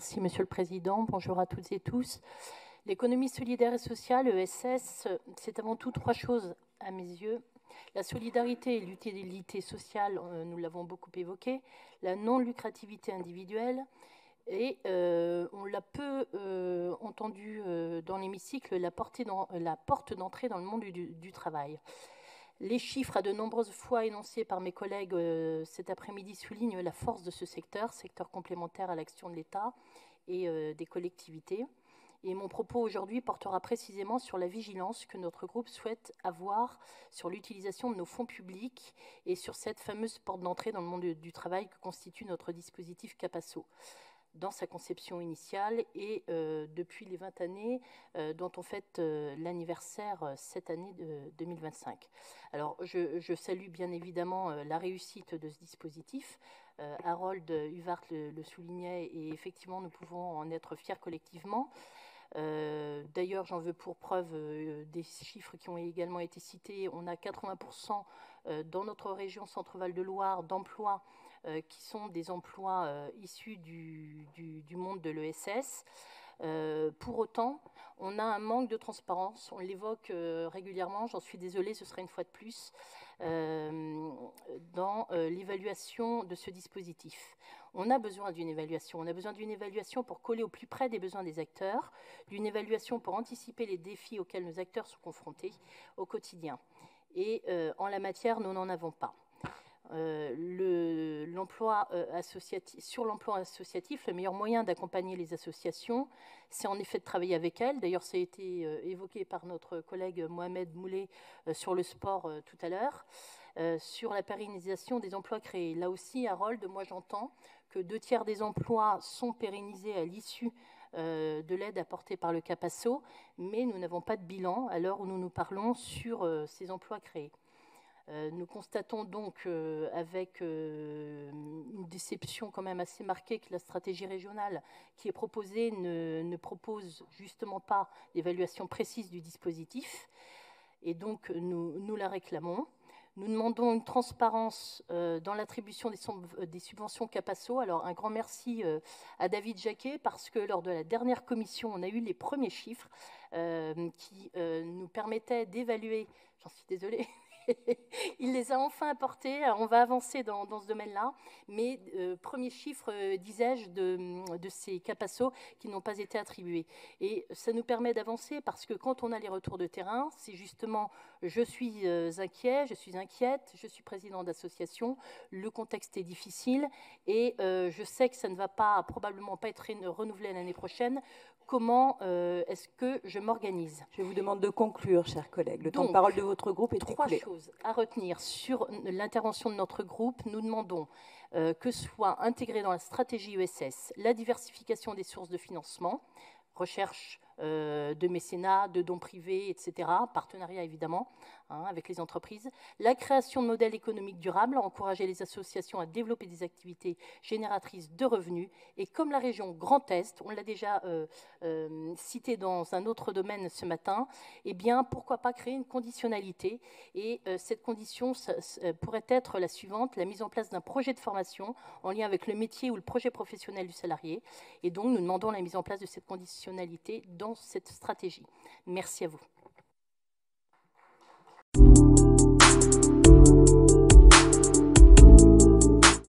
Merci, Monsieur le Président. Bonjour à toutes et tous. L'économie solidaire et sociale, ESS, c'est avant tout trois choses à mes yeux. La solidarité et l'utilité sociale, nous l'avons beaucoup évoqué. La non-lucrativité individuelle. Et on l'a peu entendu dans l'hémicycle, la porte d'entrée dans le monde du travail. Les chiffres, à de nombreuses fois énoncés par mes collègues cet après-midi, soulignent la force de ce secteur complémentaire à l'action de l'État et des collectivités. Et mon propos aujourd'hui portera précisément sur la vigilance que notre groupe souhaite avoir sur l'utilisation de nos fonds publics et sur cette fameuse porte d'entrée dans le monde du travail que constitue notre dispositif Capasso, dans sa conception initiale et depuis les 20 années dont on fête l'anniversaire cette année de 2025. Alors, je salue bien évidemment la réussite de ce dispositif. Harold Huvart le soulignait et effectivement, nous pouvons en être fiers collectivement. D'ailleurs, j'en veux pour preuve des chiffres qui ont également été cités. On a 80% dans notre région Centre-Val de Loire d'emplois qui sont des emplois issus du monde de l'ESS. Pour autant, on a un manque de transparence, on l'évoque régulièrement, j'en suis désolée, ce sera une fois de plus, dans l'évaluation de ce dispositif. On a besoin d'une évaluation pour coller au plus près des besoins des acteurs, d'une évaluation pour anticiper les défis auxquels nos acteurs sont confrontés au quotidien. Et en la matière, nous n'en avons pas. Sur l'emploi associatif, le meilleur moyen d'accompagner les associations, c'est en effet de travailler avec elles. D'ailleurs, ça a été évoqué par notre collègue Mohamed Moulet sur le sport tout à l'heure, sur la pérennisation des emplois créés. Là aussi, Harold, moi j'entends que 2/3 des emplois sont pérennisés à l'issue de l'aide apportée par le Capasso, mais nous n'avons pas de bilan à l'heure où nous parlons sur ces emplois créés. Nous constatons donc avec une déception quand même assez marquée que la stratégie régionale qui est proposée ne propose justement pas d'évaluation précise du dispositif. Et donc nous la réclamons. Nous demandons une transparence dans l'attribution des subventions Capasso. Alors un grand merci à David Jacquet parce que lors de la dernière commission, on a eu les premiers chiffres qui nous permettaient d'évaluer, j'en suis désolée, il les a enfin apportés. Alors on va avancer dans ce domaine-là, mais premier chiffre, disais-je, de ces Capasso qui n'ont pas été attribués. Et ça nous permet d'avancer parce que quand on a les retours de terrain, c'est justement je suis inquiet, je suis inquiète, je suis président d'association, le contexte est difficile et je sais que ça ne va probablement pas être renouvelé l'année prochaine. Comment est-ce que je m'organise? Je vous demande de conclure, chers collègues. Le temps de parole de votre groupe est écoulé. Trois choses à retenir sur l'intervention de notre groupe. Nous demandons que soit intégrée dans la stratégie ESS la diversification des sources de financement, recherche de mécénat, de dons privés, etc., partenariat évidemment avec les entreprises, la création de modèles économiques durables, encourager les associations à développer des activités génératrices de revenus, et comme la région Grand Est, on l'a déjà cité dans un autre domaine ce matin, eh bien pourquoi pas créer une conditionnalité, et cette condition pourrait être la suivante, la mise en place d'un projet de formation en lien avec le métier ou le projet professionnel du salarié, et donc nous demandons la mise en place de cette conditionnalité dans cette stratégie. Merci à vous.